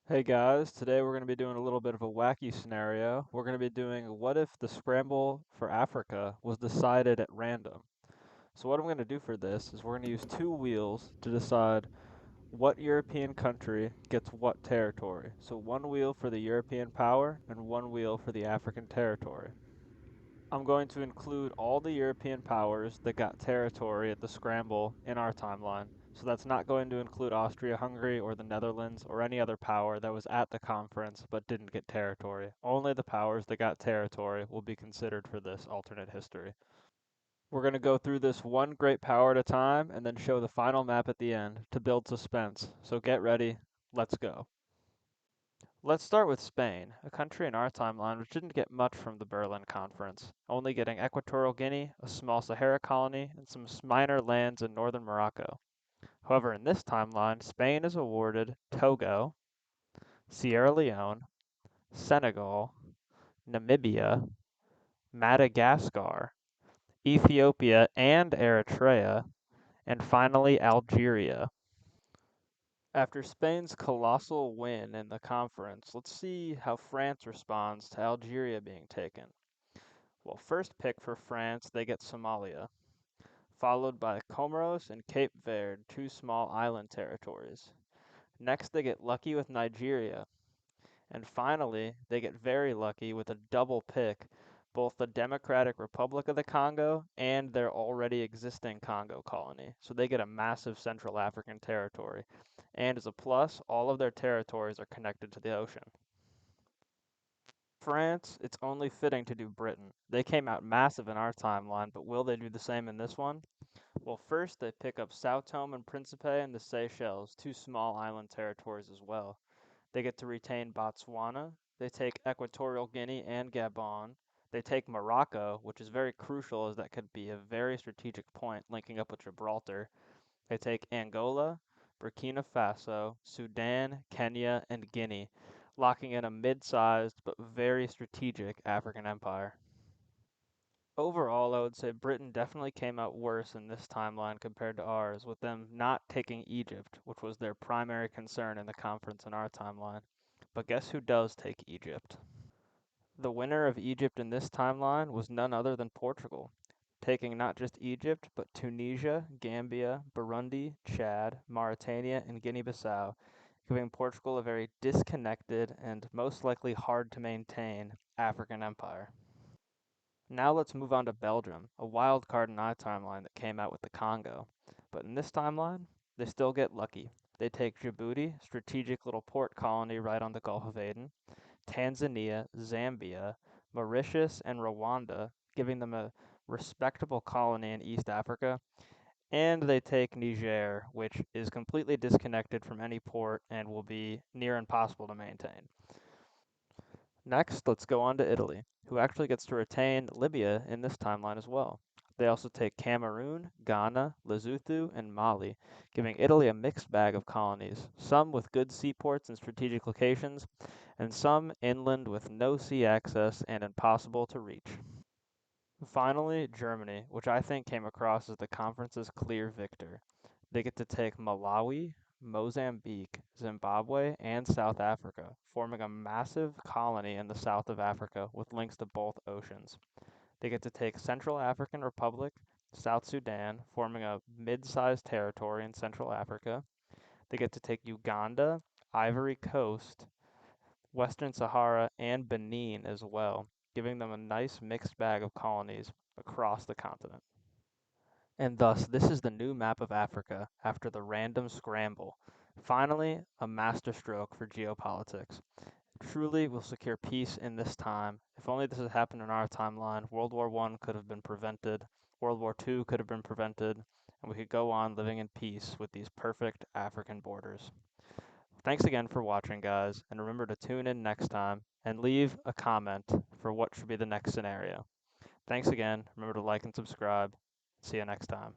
Hey guys, today we're going to be doing a little bit of a wacky scenario. We're going to be doing what if the scramble for Africa was decided at random. So what I'm going to do for this is we're going to use two wheels to decide what European country gets what territory. So one wheel for the European power and one wheel for the African territory. I'm going to include all the European powers that got territory at the scramble in our timeline. So that's not going to include Austria-Hungary or the Netherlands or any other power that was at the conference but didn't get territory. Only the powers that got territory will be considered for this alternate history. We're going to go through this one great power at a time and then show the final map at the end to build suspense. So get ready, let's go. Let's start with Spain, a country in our timeline which didn't get much from the Berlin Conference, only getting Equatorial Guinea, a small Sahara colony, and some minor lands in northern Morocco. However, in this timeline, Spain is awarded Togo, Sierra Leone, Senegal, Namibia, Madagascar, Ethiopia and Eritrea, and finally Algeria. After Spain's colossal win in the conference, let's see how France responds to Algeria being taken. Well, first pick for France, they get Somalia, followed by Comoros and Cape Verde, two small island territories. Next, they get lucky with Nigeria. And finally, they get very lucky with a double pick, both the Democratic Republic of the Congo and their already existing Congo colony. So they get a massive Central African territory. And as a plus, all of their territories are connected to the ocean. France, it's only fitting to do Britain. They came out massive in our timeline, but will they do the same in this one? Well, first they pick up Sao Tome and Principe and the Seychelles, two small island territories as well. They get to retain Botswana. They take Equatorial Guinea and Gabon. They take Morocco, which is very crucial as that could be a very strategic point linking up with Gibraltar. They take Angola, Burkina Faso, Sudan, Kenya, and Guinea, locking in a mid-sized but very strategic African empire. Overall, I would say Britain definitely came out worse in this timeline compared to ours, with them not taking Egypt, which was their primary concern in the conference in our timeline. But guess who does take Egypt? The winner of Egypt in this timeline was none other than Portugal, taking not just Egypt, but Tunisia, Gambia, Burundi, Chad, Mauritania, and Guinea-Bissau, giving Portugal a very disconnected and most likely hard to maintain African empire. Now let's move on to Belgium, a wild card in our timeline that came out with the Congo. But in this timeline, they still get lucky. They take Djibouti, strategic little port colony right on the Gulf of Aden, Tanzania, Zambia, Mauritius, and Rwanda, giving them a respectable colony in East Africa, and they take Niger, which is completely disconnected from any port and will be near impossible to maintain. Next, let's go on to Italy, who actually gets to retain Libya in this timeline as well. They also take Cameroon, Ghana, Lesotho, and Mali, giving Italy a mixed bag of colonies, some with good seaports and strategic locations, and some inland with no sea access and impossible to reach. Finally, Germany, which I think came across as the conference's clear victor. They get to take Malawi, Mozambique, Zimbabwe, and South Africa, forming a massive colony in the south of Africa with links to both oceans. They get to take Central African Republic, South Sudan, forming a mid-sized territory in Central Africa. They get to take Uganda, Ivory Coast, Western Sahara, and Benin as well, giving them a nice mixed bag of colonies across the continent. And thus, this is the new map of Africa after the random scramble. Finally, a masterstroke for geopolitics. Truly will secure peace in this time. If only this had happened in our timeline, World War I could have been prevented, World War II could have been prevented, and we could go on living in peace with these perfect African borders. Thanks again for watching, guys, and remember to tune in next time and leave a comment for what should be the next scenario. Thanks again. Remember to like and subscribe. See you next time.